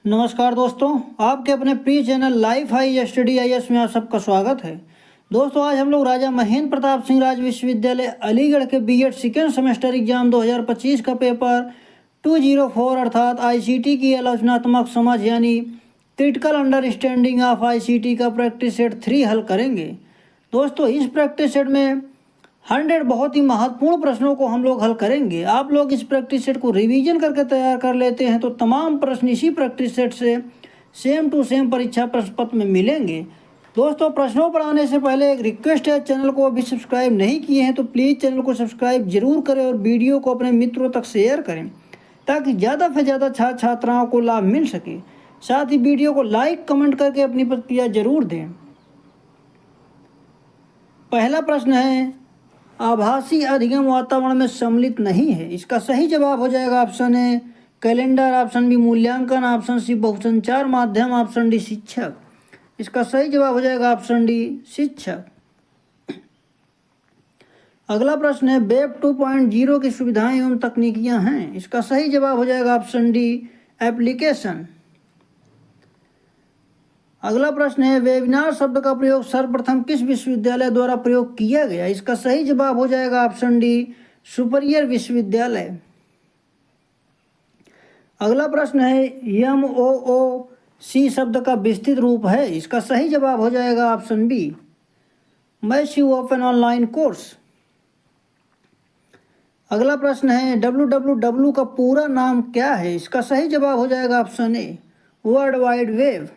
नमस्कार दोस्तों, आपके अपने प्रिय channel life high study IAS में आप सबका स्वागत है। दोस्तों, आज हम लोग राजा महेंद्र प्रताप सिंह राज विश्वविद्यालय अलीगढ़ के बीएड सेकेंड सेमेस्टर एग्जाम 2025 का पेपर 204 अर्थात ICT की आलोचनात्मक समझ यानी क्रिटिकल अंडरस्टैंडिंग ऑफ ICT का प्रैक्टिस सेट 3 हल करेंगे। दोस्तों, इस प्रैक्टिस सेट में 100 बहुत ही महत्वपूर्ण प्रश्नों को हम लोग हल करेंगे। आप लोग इस प्रैक्टिस सेट को रिवीजन करके तैयार कर लेते हैं तो तमाम प्रश्न इसी प्रैक्टिस सेट से सेम टू सेम परीक्षा प्रश्न पत्र में मिलेंगे। दोस्तों, प्रश्नों पर आने से पहले एक रिक्वेस्ट है, चैनल को अभी सब्सक्राइब नहीं किए हैं तो प्लीज़ चैनल को सब्सक्राइब जरूर करें और वीडियो को अपने मित्रों तक शेयर करें ताकि ज़्यादा से ज़्यादा छात्र छात्राओं को लाभ मिल सके। साथ ही वीडियो को लाइक कमेंट करके अपनी प्रतिक्रिया जरूर दें। पहला प्रश्न है, आभासी अधिगम वातावरण में सम्मिलित नहीं है। इसका सही जवाब हो जाएगा option A calendar, option B मूल्यांकन, ऑप्शन सी बहुसंचार माध्यम, ऑप्शन डी शिक्षक। इसका सही जवाब हो जाएगा ऑप्शन डी शिक्षक। अगला प्रश्न है, वेब 2.0 की सुविधाएं एवं तकनीकियां हैं। इसका सही जवाब हो जाएगा ऑप्शन डी एप्लीकेशन। अगला प्रश्न है, वेबिनार शब्द का प्रयोग सर्वप्रथम किस विश्वविद्यालय द्वारा प्रयोग किया गया। इसका सही जवाब हो जाएगा ऑप्शन डी सुपीरियर विश्वविद्यालय। अगला प्रश्न है, MOOC शब्द का विस्तृत रूप है। इसका सही जवाब हो जाएगा option B massive open online course. अगला प्रश्न है, WWW का पूरा नाम क्या है। इसका सही जवाब हो जाएगा option a world wide web.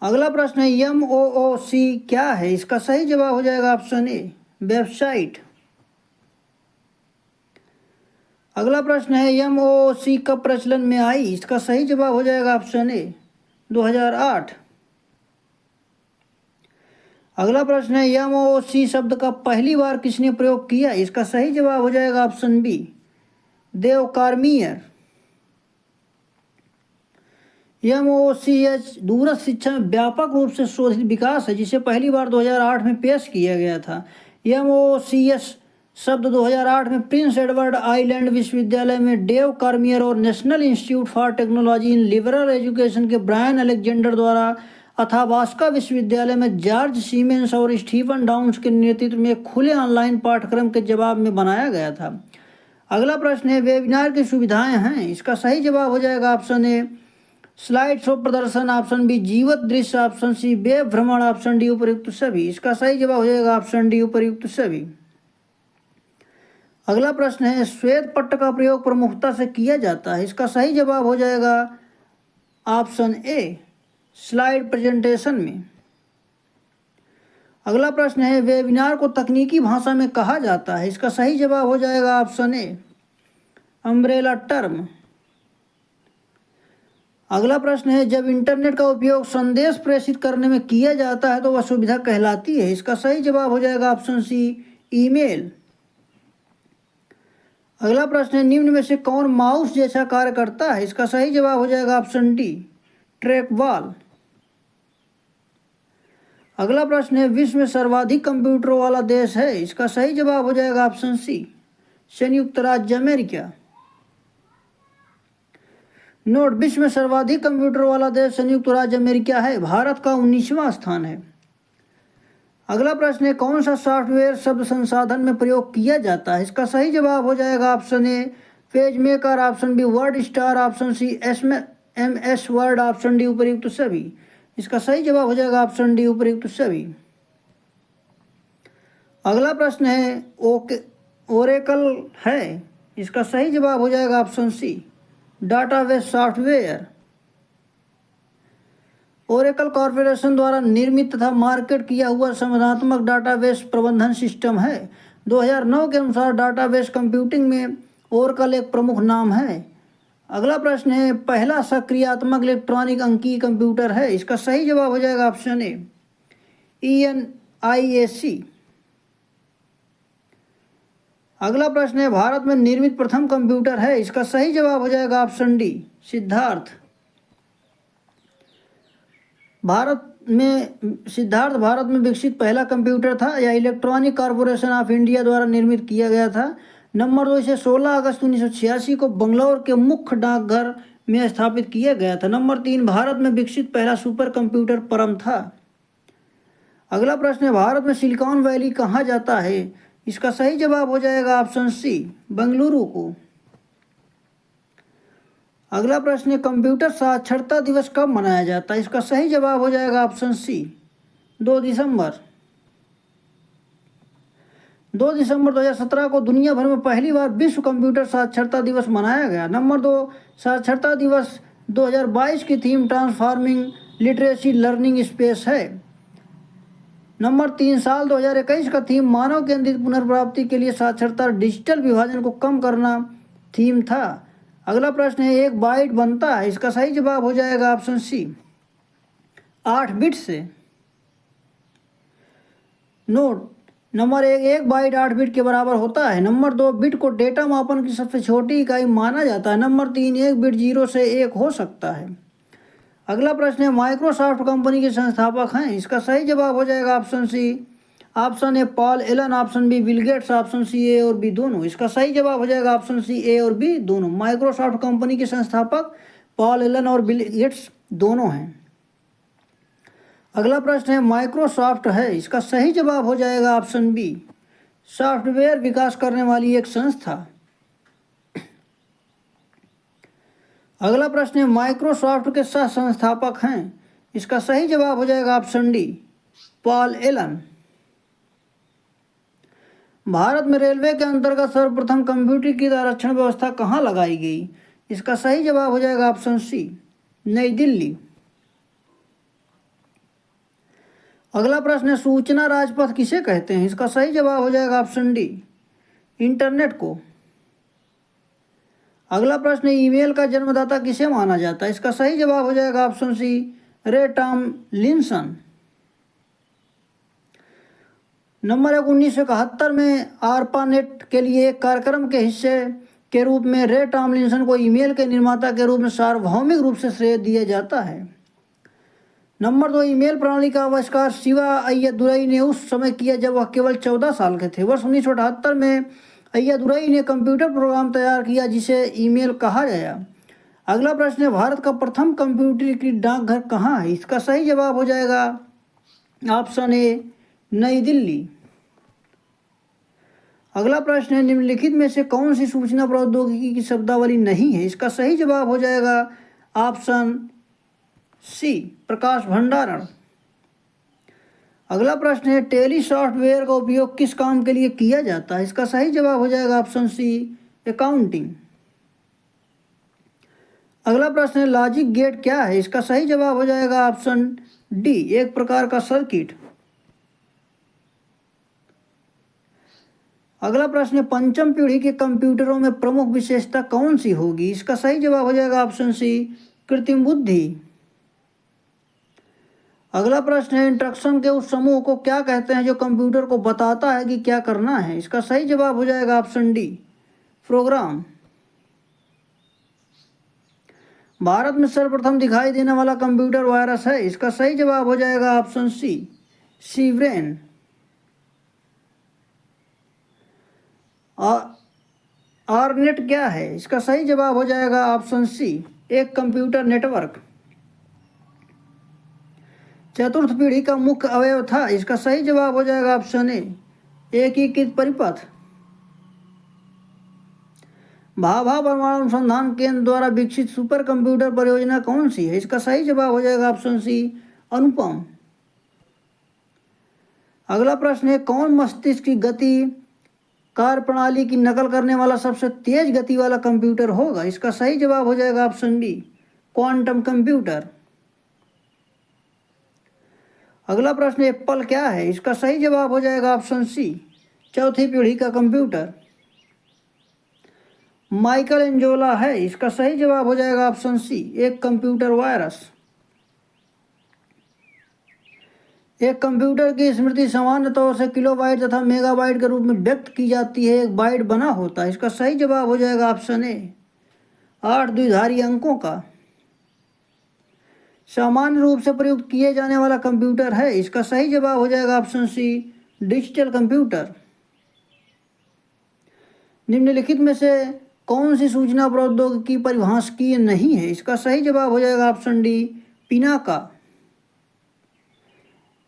अगला प्रश्न है, MOOC क्या है। इसका सही जवाब हो जाएगा ऑप्शन ए वेबसाइट। अगला प्रश्न है, MOOC कब प्रचलन में आई। इसका सही जवाब हो जाएगा ऑप्शन ए 2008। अगला प्रश्न है, MOOC शब्द का पहली बार किसने प्रयोग किया। इसका सही जवाब हो जाएगा ऑप्शन बी देव कार्मियर। MOOC दूरस्थ शिक्षा में व्यापक रूप से शोधित विकास है जिसे पहली बार 2008 में पेश किया गया था। MOOC शब्द 2008 में प्रिंस एडवर्ड आइलैंड विश्वविद्यालय में डेव कार्मियर और national institute for technology in liberal education के ब्रायन अलेक्जेंडर द्वारा अथाबास्का विश्वविद्यालय में जॉर्ज सीमेंस और स्टीफन डाउन्स के नेतृत्व में एक खुले ऑनलाइन पाठ्यक्रम के जवाब में बनाया गया था। अगला प्रश्न है, वेबिनार की सुविधाएं हैं। इसका सही जवाब हो जाएगा ऑप्शन ए स्लाइड शो प्रदर्शन, ऑप्शन बी जीवत दृश्य, ऑप्शन सी वेब भ्रमण, ऑप्शन डी उपयुक्त सभी। इसका सही जवाब हो जाएगा ऑप्शन डी उपयुक्त सभी। अगला प्रश्न है, श्वेत पट्ट का प्रयोग प्रमुखता से किया जाता है। इसका सही जवाब हो जाएगा ऑप्शन ए स्लाइड प्रेजेंटेशन में। अगला प्रश्न है, वेबिनार को तकनीकी भाषा में कहा जाता है। इसका सही जवाब हो जाएगा ऑप्शन ए अम्ब्रेला टर्म। अगला प्रश्न है, जब इंटरनेट का उपयोग संदेश प्रेषित करने में किया जाता है तो वह सुविधा कहलाती है। इसका सही जवाब हो जाएगा ऑप्शन सी ईमेल। अगला प्रश्न है, निम्न में से कौन माउस जैसा कार्य करता है। इसका सही जवाब हो जाएगा ऑप्शन डी ट्रैक बॉल। अगला प्रश्न है, विश्व में सर्वाधिक कंप्यूटरों वाला देश है। इसका सही जवाब हो जाएगा ऑप्शन सी संयुक्त राज्य अमेरिका। नोट, विश्व में सर्वाधिक कंप्यूटर वाला देश संयुक्त राज्य अमेरिका है। भारत का 19वां स्थान है। अगला प्रश्न है, कौन सा सॉफ्टवेयर शब्द संसाधन में प्रयोग किया जाता है। इसका सही जवाब हो जाएगा option A page maker, option B Word Star, option C MS Word, option D उपयुक्त सभी। इसका सही जवाब हो जाएगा ऑप्शन डी उपयुक्त सभी। अगला प्रश्न है, ओरेकल है। इसका सही जवाब हो जाएगा option C database software. Oracle corporation द्वारा निर्मित तथा मार्केट किया हुआ संवेदनात्मक डाटाबेस प्रबंधन सिस्टम है। 2009 के अनुसार डाटाबेस कंप्यूटिंग में ओरेकल एक प्रमुख नाम है। अगला प्रश्न है, पहला सक्रियात्मक इलेक्ट्रॉनिक अंकीय कंप्यूटर है। इसका सही जवाब हो जाएगा ऑप्शन ए ENIAC। अगला प्रश्न है, भारत में निर्मित प्रथम कंप्यूटर है। इसका सही जवाब हो जाएगा ऑप्शन डी सिद्धार्थ। भारत में विकसित पहला कंप्यूटर था। यह इलेक्ट्रॉनिक कॉर्पोरेशन ऑफ इंडिया द्वारा निर्मित किया गया था। नंबर 2, इसे 16 अगस्त 1986 को बंगलौर के मुख्य डाकघर में स्थापित किया गया था। नंबर 3, भारत में विकसित पहला सुपर कंप्यूटर परम था। अगला प्रश्न है, भारत में सिलिकॉन वैली कहा जाता है? इसका सही जवाब हो जाएगा ऑप्शन सी, बेंगलुरु को। अगला प्रश्न है, कंप्यूटर साक्षरता दिवस कब मनाया जाता है? इसका सही जवाब हो जाएगा ऑप्शन सी, 2 दिसंबर। 2 दिसंबर 2017 को दुनिया भर में पहली बार विश्व कंप्यूटर साक्षरता दिवस मनाया गया। नंबर 2, साक्षरता दिवस 2022 की theme transforming literacy learning space है। नंबर 3, साल 2021 का थीम मानव केंद्रित पुनर्प्राप्ति के लिए साक्षरता डिजिटल विभाजन को कम करना थीम था। अगला प्रश्न है, 1 बाइट बनता है? इसका सही जवाब हो जाएगा ऑप्शन सी, 8 बिट से। नोट, नंबर 1 बाइट 8 बिट के बराबर होता है। नंबर 2, बिट को डेटा मापन की सबसे छोटी इकाई माना जाता है। नंबर 3, 1 बिट 0 से 1 हो सकता है। अगला प्रश्न है, माइक्रोसॉफ्ट कंपनी के संस्थापक हैं? इसका सही जवाब हो जाएगा option C. Option A Paul Allen, option B Bill Gates, option C A और बी दोनों। इसका सही जवाब हो जाएगा ऑप्शन सी, ए और बी दोनों। माइक्रोसॉफ्ट कंपनी के संस्थापक पॉल एलन और बिल गेट्स दोनों हैं। अगला प्रश्न है, माइक्रोसॉफ्ट है? इसका सही जवाब हो जाएगा ऑप्शन बी, सॉफ्टवेयर विकास करने वाली एक संस्था। अगला प्रश्न है, माइक्रोसॉफ्ट के सह संस्थापक हैं? इसका सही जवाब हो जाएगा option D, Paul Allen. Bharat में रेलवे के अंतर्गत सर्वप्रथम कंप्यूटरीकृत आरक्षण व्यवस्था कहाँ लगाई गई? इसका सही जवाब हो जाएगा ऑप्शन सी, नई दिल्ली। अगला प्रश्न है, सूचना राजपथ किसे कहते हैं? इसका सही जवाब हो जाएगा ऑप्शन डी, इंटरनेट को। अगला प्रश्न है, ईमेल का जन्मदाता किसे माना जाता है? इसका सही जवाब हो जाएगा ऑप्शन सी, रे टॉमलिंसन। नंबर 1, 1971 में आर्पानेट के लिए एक कार्यक्रम के हिस्से के रूप में रे टॉमलिंसन को ईमेल के निर्माता के रूप में सार्वभौमिक रूप से श्रेय दिया जाता है। नंबर 2, ईमेल प्रणाली का आविष्कार शिवा अय्यादुरई ने उस समय किया जब वह केवल 14 साल के थे। वर्ष 1978 में अय्यादुरई ने कंप्यूटर प्रोग्राम तैयार किया जिसे ईमेल कहा गया। अगला प्रश्न है, भारत का प्रथम कंप्यूटरीकृत डाकघर कहाँ है? इसका सही जवाब हो जाएगा ऑप्शन ए, नई दिल्ली। अगला प्रश्न है, निम्नलिखित में से कौन सी सूचना प्रौद्योगिकी की शब्दावली नहीं है? इसका सही जवाब हो जाएगा ऑप्शन सी, प्रकाश भंडारण। अगला प्रश्न है, टेली सॉफ्टवेयर का उपयोग किस काम के लिए किया जाता है? इसका सही जवाब हो जाएगा ऑप्शन सी, अकाउंटिंग। अगला प्रश्न है, लॉजिक गेट क्या है? इसका सही जवाब हो जाएगा ऑप्शन डी, एक प्रकार का सर्किट। अगला प्रश्न है, पंचम पीढ़ी के कंप्यूटरों में प्रमुख विशेषता कौन सी होगी? इसका सही जवाब हो जाएगा ऑप्शन सी, कृत्रिम बुद्धि। अगला प्रश्न है, इंस्ट्रक्शन के उस समूह को क्या कहते हैं जो कंप्यूटर को बताता है कि क्या करना है? इसका सही जवाब हो जाएगा ऑप्शन डी, प्रोग्राम। भारत में सर्वप्रथम दिखाई देने वाला कंप्यूटर वायरस है? इसका सही जवाब हो जाएगा ऑप्शन सी, सीब्रेन। आरनेट क्या है? इसका सही जवाब हो जाएगा ऑप्शन सी, एक कंप्यूटर नेटवर्क। चतुर्थ पीढ़ी का मुख्य अवयव था? इसका सही जवाब हो जाएगा ऑप्शन ए, एकीकृत परिपथ। भाभा परमाणु अनुसंधान केंद्र द्वारा विकसित सुपर कंप्यूटर परियोजना कौन सी है? इसका सही जवाब हो जाएगा ऑप्शन सी, अनुपम। अगला प्रश्न है, कौन मस्तिष्क की गति कार्य प्रणाली की नकल करने वाला सबसे तेज गति वाला कंप्यूटर होगा? इसका सही जवाब हो जाएगा ऑप्शन डी, क्वांटम कंप्यूटर। अगला प्रश्न, एप्पल क्या है? इसका सही जवाब हो जाएगा ऑप्शन सी, चौथी पीढ़ी का कंप्यूटर। माइकल एंजोला है? इसका सही जवाब हो जाएगा ऑप्शन सी, एक कंप्यूटर वायरस। एक कंप्यूटर की स्मृति सामान्य तौर से किलोबाइट तथा मेगाबाइट के रूप में व्यक्त की जाती है। एक बाइट बना होता है। इसका सही जवाब हो जाएगा ऑप्शन ए, 8 द्विधारी अंकों का। सामान्य रूप से प्रयुक्त किए जाने वाला कंप्यूटर है? इसका सही जवाब हो जाएगा ऑप्शन सी, डिजिटल कंप्यूटर। निम्नलिखित में से कौन सी सूचना प्रौद्योगिकी परिभाषकीय नहीं है? इसका सही जवाब हो जाएगा ऑप्शन डी, पिनाका।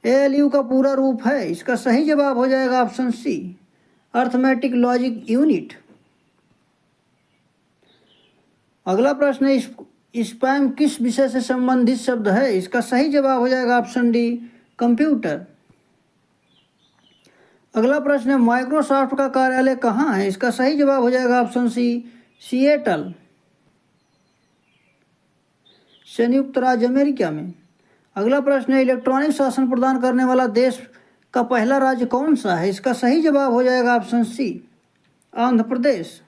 एएलयू का पूरा रूप है, इसका सही जवाब हो जाएगा option C, arithmetic logic unit. अगला प्रश्न है, स्पैम किस विषय से संबंधित शब्द है? इसका सही जवाब हो जाएगा ऑप्शन डी, कंप्यूटर। अगला प्रश्न है, माइक्रोसॉफ्ट का कार्यालय कहाँ है? इसका सही जवाब हो जाएगा ऑप्शन सी, सिएटल, संयुक्त राज्य अमेरिका में। अगला प्रश्न है, इलेक्ट्रॉनिक शासन प्रदान करने वाला देश का पहला राज्य कौन सा है? इसका सही जवाब हो जाएगा ऑप्शन सी, आंध्र प्रदेश।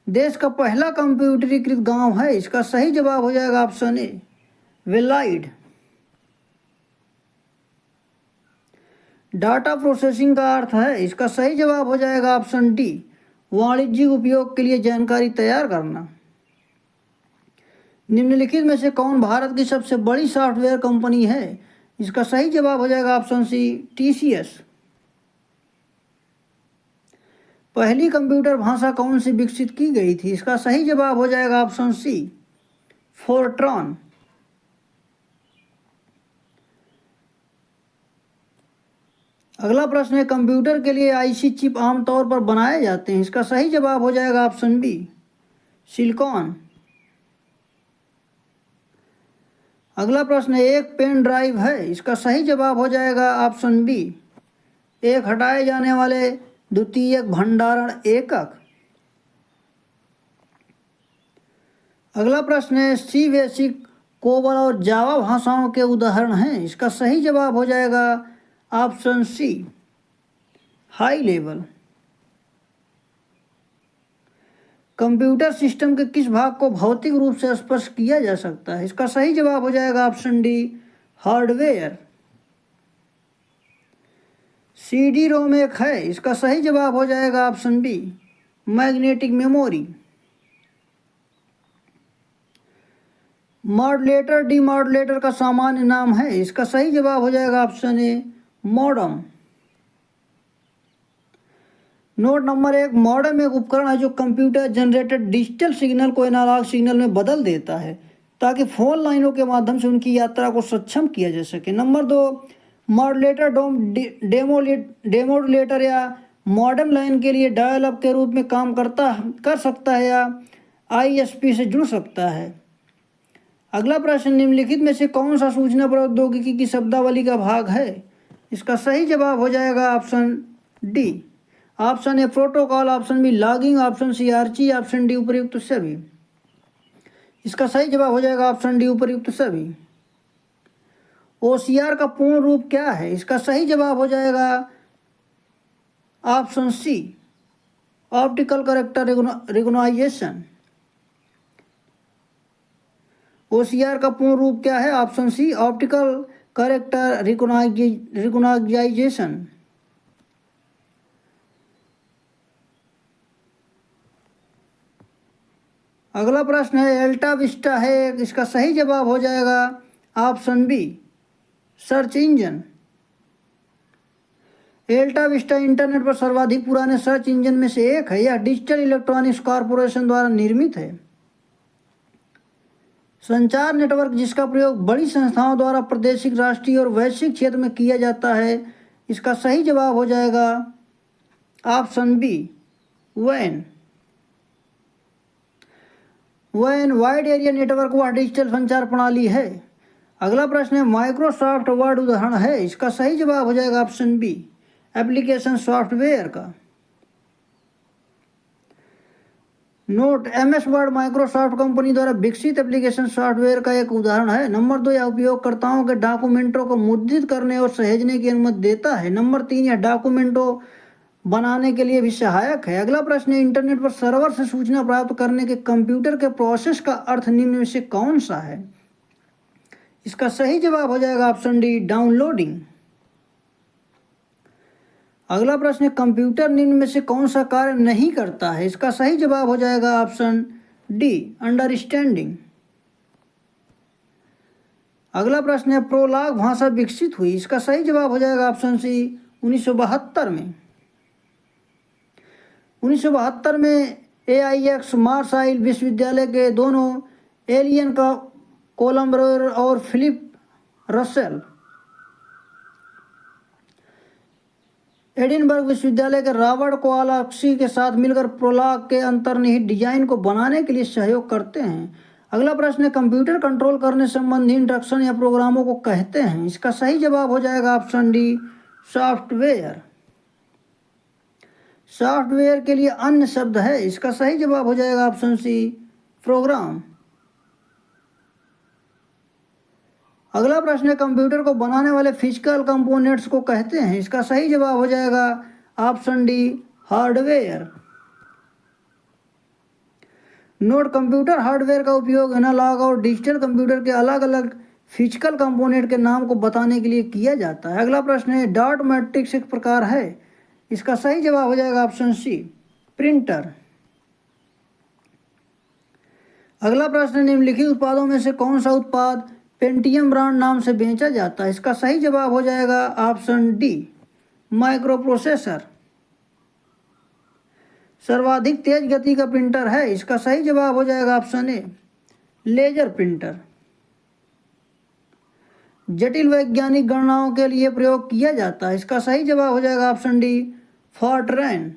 देश का पहला कंप्यूटरीकृत गांव है? इसका सही जवाब हो जाएगा ऑप्शन ए, वेलाइड। डाटा प्रोसेसिंग का अर्थ है? इसका सही जवाब हो जाएगा ऑप्शन डी, वाणिज्यिक उपयोग के लिए जानकारी तैयार करना। निम्नलिखित में से कौन भारत की सबसे बड़ी सॉफ्टवेयर कंपनी है? इसका सही जवाब हो जाएगा ऑप्शन सी, टीसीएस। पहली कंप्यूटर भाषा कौन सी विकसित की गई थी? इसका सही जवाब हो जाएगा ऑप्शन सी, फोर्ट्रॉन। अगला प्रश्न है, कंप्यूटर के लिए आईसी चिप आमतौर पर बनाए जाते हैं? इसका सही जवाब हो जाएगा ऑप्शन बी, सिलिकॉन। अगला प्रश्न है, एक पेन ड्राइव है? इसका सही जवाब हो जाएगा ऑप्शन बी, एक हटाए जाने वाले द्वितीयक भंडारण एकक। अगला प्रश्न है, सी बेसिक, कोबल और जावा भाषाओं के उदाहरण हैं? इसका सही जवाब हो जाएगा option C, high level. Computer system के किस भाग को भौतिक रूप से स्पर्श किया जा सकता है? इसका सही जवाब हो जाएगा option D, hardware. CD ROM एक है? इसका सही जवाब हो जाएगा option B, magnetic memory. Modulator demodulator का सामान्य नाम है? इसका सही जवाब हो जाएगा option A, modem. Note number 1, modem एक उपकरण है जो कंप्यूटर जनरेटेड डिजिटल सिग्नल को एनालॉग सिग्नल में बदल देता है ताकि फोन लाइनों के माध्यम से उनकी यात्रा को सक्षम किया जा सके। नंबर 2, मॉड्यूलेटर डेमोडुलेटर या मॉडेम लाइन के लिए डायल अप के रूप में काम कर सकता है या आईएसपी से जुड़ सकता है। अगला प्रश्न, निम्नलिखित में से कौन सा सूचना प्रौद्योगिकी की शब्दावली का भाग है? इसका सही जवाब हो जाएगा option D, option A protocol, option B logging, option C Archie, option D उपर्युक्त सभी। इसका सही जवाब हो जाएगा ऑप्शन डी, उपर्युक्त सभी। ओसीआर का पूर्ण रूप क्या है? इसका सही जवाब हो जाएगा option C, optical character recognition. OCR का पूर्ण रूप क्या है? Option C, optical character recognition. अगला प्रश्न है, एल्टा विस्टा है? इसका सही जवाब हो जाएगा option B, search engine. AltaVista internet पर सर्वाधिक पुराने सर्च इंजन में से एक है। यह डिजिटल इलेक्ट्रॉनिक्स कॉरपोरेशन द्वारा निर्मित है। संचार नेटवर्क जिसका प्रयोग बड़ी संस्थाओं द्वारा प्रादेशिक, राष्ट्रीय और वैश्विक क्षेत्र में किया जाता है। इसका सही जवाब हो जाएगा ऑप्शन बी, वैन। वैन वाइड एरिया नेटवर्क वह डिजिटल संचार प्रणाली है। अगला प्रश्न है, माइक्रोसॉफ्ट वर्ड उदाहरण है? इसका सही जवाब हो जाएगा ऑप्शन बी, एप्लीकेशन सॉफ्टवेयर का। Note, MS word Microsoft company द्वारा विकसित एप्लीकेशन सॉफ्टवेयर का एक उदाहरण है। नंबर 2, यह उपयोगकर्ताओं के डॉक्यूमेंटों को मुद्रित करने और सहेजने की अनुमति देता है। नंबर 3, यह डॉक्यूमेंटों बनाने के लिए भी सहायक है। अगला प्रश्न है, इंटरनेट पर सर्वर से सूचना प्राप्त करने के कंप्यूटर के प्रोसेस का अर्थ निम्न में से कौन सा है? इसका सही जवाब हो जाएगा ऑप्शन डी, डाउनलोडिंग। अगला प्रश्न है, कंप्यूटर निम्न में से कौन सा कार्य नहीं करता है? इसका सही जवाब हो जाएगा ऑप्शन डी, अंडरस्टैंडिंग। अगला प्रश्न है, प्रोलॉग भाषा विकसित हुई? इसका सही जवाब हो जाएगा ऑप्शन सी, 1972 में। 1972 में AIX मार्साइल विश्वविद्यालय के दोनों एलियन का कोलम्बर और फिलिप रसेल एडिनबर्ग विश्वविद्यालय के रॉबर्ट कोवालस्की के साथ मिलकर प्रोलॉग के अंतर्निहित डिजाइन को बनाने के लिए सहयोग करते हैं। अगला प्रश्न है, कंप्यूटर कंट्रोल करने संबंधी इंस्ट्रक्शन या प्रोग्रामों को कहते हैं। इसका सही जवाब हो जाएगा ऑप्शन डी, सॉफ्टवेयर। सॉफ्टवेयर के लिए अन्य शब्द है, इसका सही जवाब हो जाएगा ऑप्शन सी, प्रोग्राम। अगला प्रश्न है, कंप्यूटर को बनाने वाले फिजिकल कंपोनेंट्स को कहते हैं। इसका सही जवाब हो जाएगा option D, hardware. Note, computer hardware का उपयोग एनालॉग और डिजिटल कंप्यूटर के अलग अलग फिजिकल कंपोनेंट के नाम को बताने के लिए किया जाता है। अगला प्रश्न है, डॉट मैट्रिक्स एक प्रकार है। इसका सही जवाब हो जाएगा ऑप्शन सी, प्रिंटर। अगला प्रश्न है, निम्नलिखित उत्पादों में से कौन सा उत्पाद पेंटियम ब्रांड नाम से बेचा जाता है। इसका सही जवाब हो जाएगा ऑप्शन डी, माइक्रो प्रोसेसर। सर्वाधिक तेज गति का प्रिंटर है, इसका सही जवाब हो जाएगा ऑप्शन ए, लेजर प्रिंटर। जटिल वैज्ञानिक गणनाओं के लिए प्रयोग किया जाता है, इसका सही जवाब हो जाएगा ऑप्शन डी, फॉर्ट्रैन।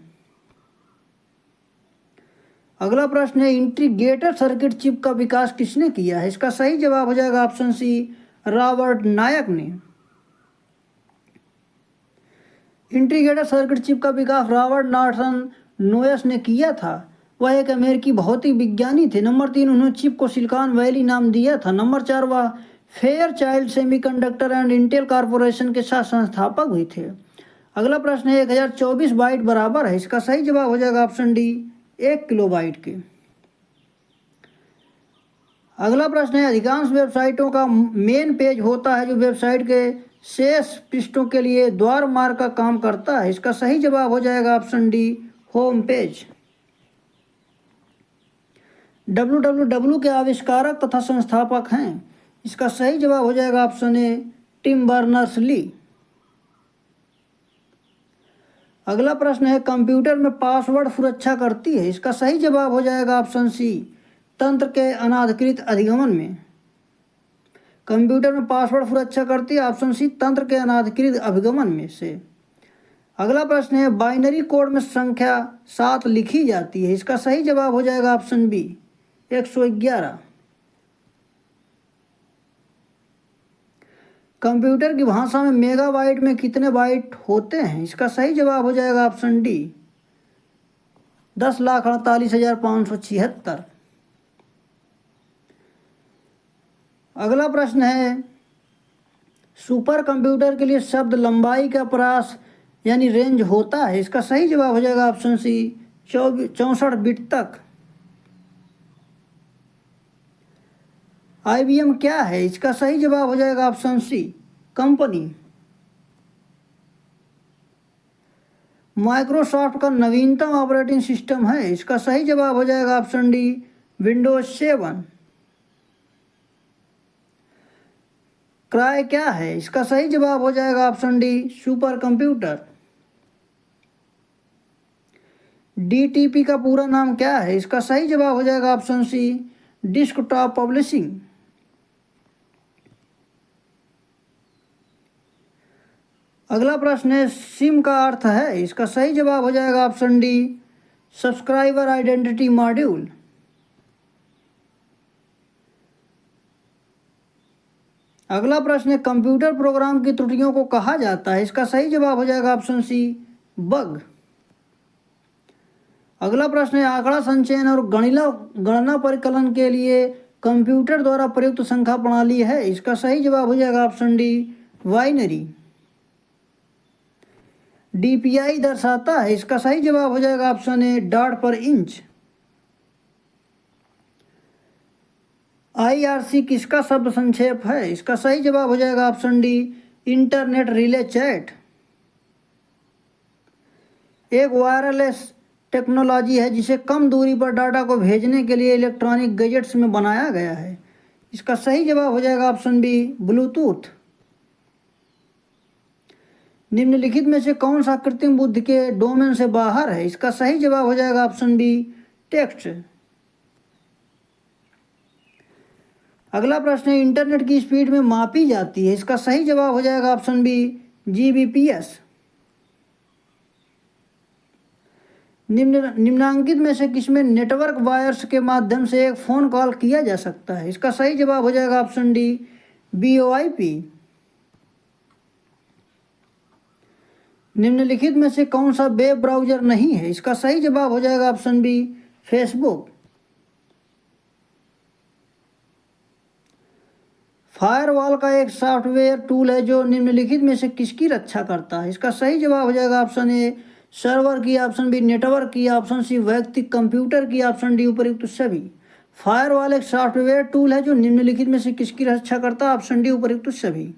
अगला प्रश्न है, इंटीग्रेटेड सर्किट चिप का विकास किसने किया है। इसका सही जवाब हो जाएगा ऑप्शन सी, रॉबर्ट नायक ने। इंटीग्रेटेड सर्किट चिप का विकास रॉबर्ट नॉर्टन नोयस ने किया था। वह एक अमेरिकी भौतिक विज्ञानी थे। नंबर 3, उन्होंने चिप को सिलिकॉन वैली नाम दिया था। नंबर 4, वह Fairchild semiconductor and Intel corporation के साथ संस्थापक भी थे। अगला प्रश्न है, 1024 बाइट बराबर है। इसका सही जवाब हो जाएगा ऑप्शन डी, 1 किलोबाइट के। अगला प्रश्न है, अधिकांश वेबसाइटों का मेन पेज होता है जो वेबसाइट के शेष पृष्ठों के लिए द्वार मार्ग का काम करता है। इसका सही जवाब हो जाएगा option D, home page. www के आविष्कारक तथा संस्थापक हैं। इसका सही जवाब हो जाएगा ऑप्शन ए, टिम बर्नर्स-ली। अगला प्रश्न है, कंप्यूटर में पासवर्ड सुरक्षा करती है। इसका सही जवाब हो जाएगा ऑप्शन सी, तंत्र के अनाधिकृत अधिगमन में। कंप्यूटर में पासवर्ड सुरक्षा करती है, ऑप्शन सी, तंत्र के अनाधिकृत अभिगमन में से। अगला प्रश्न है, बाइनरी कोड में संख्या 7 लिखी जाती है। इसका सही जवाब हो जाएगा ऑप्शन बी, 111। कंप्यूटर की भाषा में मेगाबाइट में कितने बाइट होते हैं। इसका सही जवाब हो जाएगा ऑप्शन डी, 10,48,576। अगला प्रश्न है, सुपर कंप्यूटर के लिए शब्द लंबाई का प्रास यानी रेंज होता है। इसका सही जवाब हो जाएगा ऑप्शन सी, 64 बिट तक। IBM क्या है। इसका सही जवाब हो जाएगा ऑप्शन सी, कंपनी। माइक्रोसॉफ्ट का नवीनतम ऑपरेटिंग सिस्टम है। इसका सही जवाब हो जाएगा ऑप्शन डी, विंडोज 7। क्राई क्या है। इसका सही जवाब हो जाएगा option D, super computer. DTP का पूरा नाम क्या है। इसका सही जवाब हो जाएगा ऑप्शन सी, डिस्कटॉप पब्लिशिंग। अगला प्रश्न है, सिम का अर्थ है। इसका सही जवाब हो जाएगा option D, subscriber identity module. अगला प्रश्न है, कंप्यूटर प्रोग्राम की त्रुटियों को कहा जाता है। इसका सही जवाब हो जाएगा ऑप्शन सी, बग। अगला प्रश्न है, आंकड़ा संचयन और गणना परिकलन के लिए कंप्यूटर द्वारा प्रयुक्त संख्या प्रणाली है। इसका सही जवाब हो जाएगा ऑप्शन डी, बाइनरी। DPI दर्शाता है। इसका सही जवाब हो जाएगा ऑप्शन ए, डॉट पर इंच। IRC किसका शब्द संक्षेप है। इसका सही जवाब हो जाएगा option D, internet relay chat. एक वायरलेस टेक्नोलॉजी है जिसे कम दूरी पर डाटा को भेजने के लिए इलेक्ट्रॉनिक गैजेट्स में बनाया गया है। इसका सही जवाब हो जाएगा ऑप्शन बी, ब्लूटूथ। निम्नलिखित में से कौन सा कृत्रिम बुद्धि के डोमेन से बाहर है? इसका सही जवाब हो जाएगा ऑप्शन बी, टेक्स्ट। अगला प्रश्न है, इंटरनेट की स्पीड में मापी जाती है। इसका सही जवाब हो जाएगा ऑप्शन बी, जीबीपीएस। निम्नांकित में से किसमें नेटवर्क वायर्स के माध्यम से एक फ़ोन कॉल किया जा सकता है? इसका सही जवाब हो जाएगा ऑप्शन डी, BOIP। निम्नलिखित में से कौन सा वेब ब्राउज़र नहीं है? इसका सही जवाब हो जाएगा ऑप्शन बी, फेसबुक। फायरवॉल का एक सॉफ्टवेयर टूल है जो निम्नलिखित में से किसकी रक्षा करता है? इसका सही जवाब हो जाएगा ऑप्शन ए, सर्वर की, ऑप्शन बी नेटवर्क की, ऑप्शन सी वैयक्तिक कंप्यूटर की, ऑप्शन डी उपयुक्त सभी। फायरवॉल एक सॉफ्टवेयर टूल है जो निम्नलिखित में से किसकी रक्षा करता है? ऑप्शन डी उपयुक्त सभी।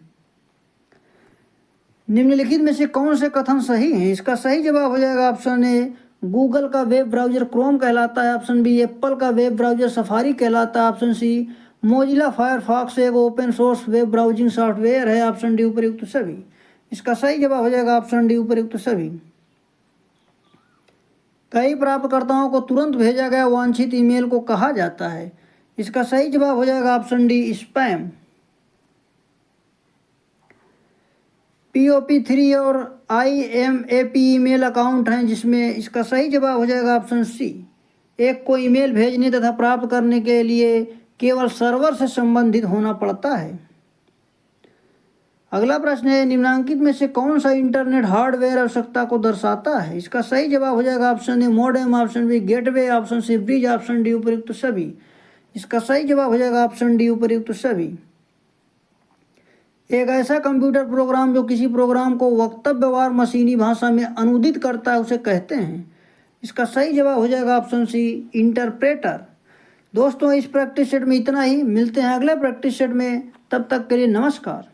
निम्नलिखित में से कौन से कथन सही हैं? इसका सही जवाब हो जाएगा ऑप्शन ए, गूगल का वेब ब्राउज़र क्रोम कहलाता है, ऑप्शन बी एप्पल का वेब ब्राउज़र सफारी कहलाता है, ऑप्शन सी मोजिला फायरफॉक्स एक open source web browsing software है, ऑप्शन डी उपयुक्त सभी। इसका सही जवाब हो जाएगा ऑप्शन डी उपयुक्त सभी। कई प्राप्तकर्ताओं को तुरंत भेजा गया वांछित ईमेल को कहा जाता है? इसका सही जवाब हो जाएगा ऑप्शन डी, स्पैम। POP3 और IMAP ईमेल अकाउंट हैं जिसमें इसका सही जवाब हो जाएगा ऑप्शन सी, एक को ईमेल भेजने तथा प्राप्त करने के लिए केवल सर्वर से संबंधित होना पड़ता है। अगला प्रश्न है, निम्नांकित में से कौन सा इंटरनेट हार्डवेयर आवश्यकता को दर्शाता है? इसका सही जवाब हो जाएगा option A, modem, option B gateway, option C bridge, option D उपयुक्त सभी। इसका सही जवाब हो जाएगा ऑप्शन डी उपयुक्त सभी। एक ऐसा कंप्यूटर प्रोग्राम जो किसी प्रोग्राम को वक्तव्यवार मशीनी भाषा में अनुदित करता है उसे कहते हैं? इसका सही जवाब हो जाएगा ऑप्शन सी, इंटरप्रेटर। दोस्तों इस प्रैक्टिस सेट में इतना ही, मिलते हैं अगले प्रैक्टिस सेट में, तब तक के लिए नमस्कार।